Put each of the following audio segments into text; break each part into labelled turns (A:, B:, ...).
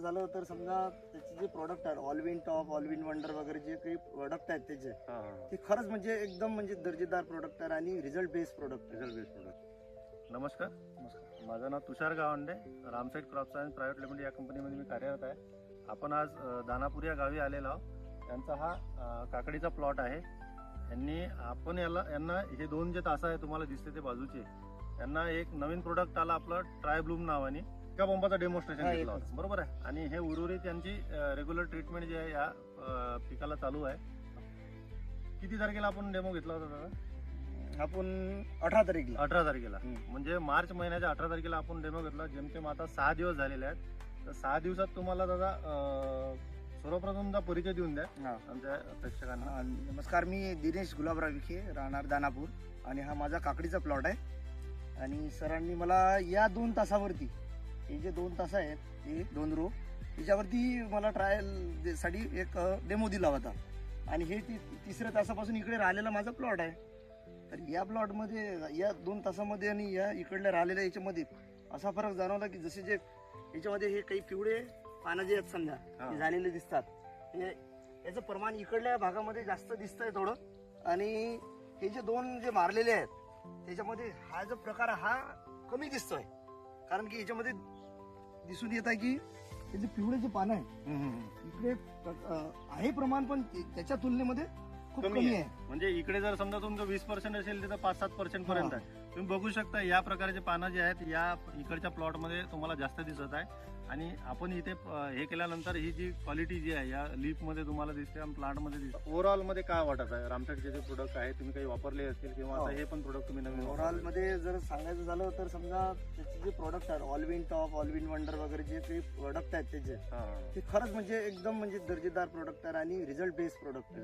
A: झालं तर समजा त्याचे जे प्रोडक्ट आहेत ऑलविन टॉप, ऑलविन वंडर वगैरे जे काही प्रोडक्ट आहेत त्याचे ते खरंच म्हणजे एकदम म्हणजे दर्जेदार प्रोडक्ट आहेत आणि रिझल्ट बेस्ड प्रोडक्ट.
B: नमस्कार. माझं नाव तुषार गावंडे, रामसाईड क्रॉप सायन्स प्रायव्हेट लिमिटेड या कंपनीमध्ये मी कार्यरत आहे. आपण आज दानापूर या गावी आलेलो आहोत. त्यांचा हा काकडीचा प्लॉट आहे. यांना हे दोन जे तास आहे तुम्हाला दिसते ते बाजूचे, यांना एक नवीन प्रोडक्ट आला आपलं ट्राय ब्लूम नावाने. एका पंपाचा डेमॉन्स्ट्रेशन घेतला होता, बरोबर आहे. आणि हे उर्वरित यांची रेग्युलर ट्रीटमेंट जी आहे या पिकाला चालू आहे. किती तारखेला आपण डेमो घेतला होता दादा?
A: आपण 18
B: तारखेला म्हणजे मार्च महिन्याच्या 18 तारखेला आपण डेमो घेतला. जेमतेम आता 6 दिवस झालेले आहेत. तर 6 दिवसात तुम्हाला दादा सर्वप्रथमचा परिचय देऊन द्या आमच्या प्रेक्षकांना.
A: नमस्कार, मी दिनेश गुलाबराव विखे, राहणार दानापूर, आणि हा माझा काकडीचा प्लॉट आहे. आणि सरांनी मला या 2 तासावरती, हे जे 2 तास आहेत हे 2 रो, त्याच्यावरती मला ट्रायल साठी एक डेमो दिला होता. आणि हे 3ऱ्या तासापासून इकडे राहिलेला माझा प्लॉट आहे. तर या प्लॉटमध्ये या 2 तासामध्ये आणि या इकडल्या राहिलेल्या याच्यामध्ये असा फरक जाणवला की जसे जे याच्यामध्ये हे काही पिवळे पानं जे आहेत समजा हे झालेले दिसतात, हे याचं प्रमाण इकडल्या भागामध्ये जास्त दिसतंय थोडं. आणि हे जे 2 जे मारलेले आहेत त्याच्यामध्ये हा जो प्रकार हा कमी दिसतोय, कारण की याच्यामध्ये दिसून येत आहे की हे जे पिवळे जे पानं आहे इकडे आहे प्रमाण, पण त्याच्या तुलनेमध्ये खूप कमी आहे.
B: म्हणजे इकडे जर समजा तुमचं 20% असेल तिथं 5-7% पर्यंत आहे. तुम्ही बघू शकता या प्रकारचे पानं जे आहेत या इकडच्या प्लॉट मध्ये तुम्हाला जास्त दिसत आहे. आणि आपण इथे हे केल्यानंतर ही जी क्वालिटी जी आहे या लीफ मध्ये तुम्हाला दिसते आणि प्लांट मध्ये दिसते. ओव्हरऑल मध्ये काय वाटत आहे? रामटेकचे जे प्रोडक्ट आहे तुम्ही काही वापरले असतील किंवा आता हे पण प्रोडक्ट तुम्ही नवीन
A: ओव्हरऑल मध्ये जर सांगायचं झालं तर समजा त्याचे जे प्रोडक्ट आहेत ऑलविन टॉप, ऑलविन वंडर वगैरे जे काही प्रोडक्ट आहेत त्याचे ते खरंच म्हणजे एकदम म्हणजे दर्जेदार प्रोडक्ट आहे आणि रिझल्ट बेस्ड प्रोडक्ट.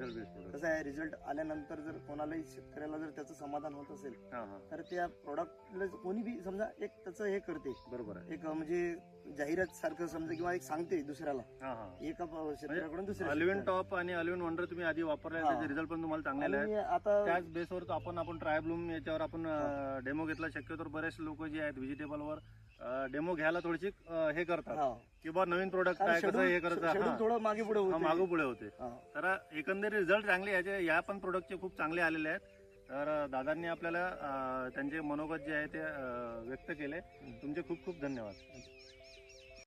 A: कसं आहे, रिझल्ट आल्यानंतर जर कोणालाही शेतकऱ्याला जर त्याचं समाधान होत असेल तर त्या प्रोडक्टला कोणी बी समजा एक त्याचं हे करते,
B: बरोबर आहे,
A: एक म्हणजे जाहिरात सारखं समजा किंवा एक सांगते दुसऱ्याला, एका शेतकऱ्याकडून दुसऱ्या.
B: ऑलविन टॉप आणि ऑलविन वंडर तुम्ही आधी वापरले, त्याचे रिझल्ट पण तुम्हाला चांगले आहे.
A: आता
B: त्याच बेसवर आपण ट्राय ब्लूम याच्यावर आपण डेमो घेतला. शक्यतो बरेच लोक जे आहेत व्हेजिटेबलवर डेमो घ्यायला थोडीशी हे करतात की बा नवीन प्रोडक्ट काय कसं हे करतात,
A: थोडं मागे
B: पुढे होते. तर एकंदरीत रिझल्ट चांगले याचे या पण प्रोडक्टचे खूप चांगले आलेले आहेत. तर दादांनी आपल्याला त्यांचे मनोगत जे आहे ते व्यक्त केले. तुमचे खूप खूप धन्यवाद.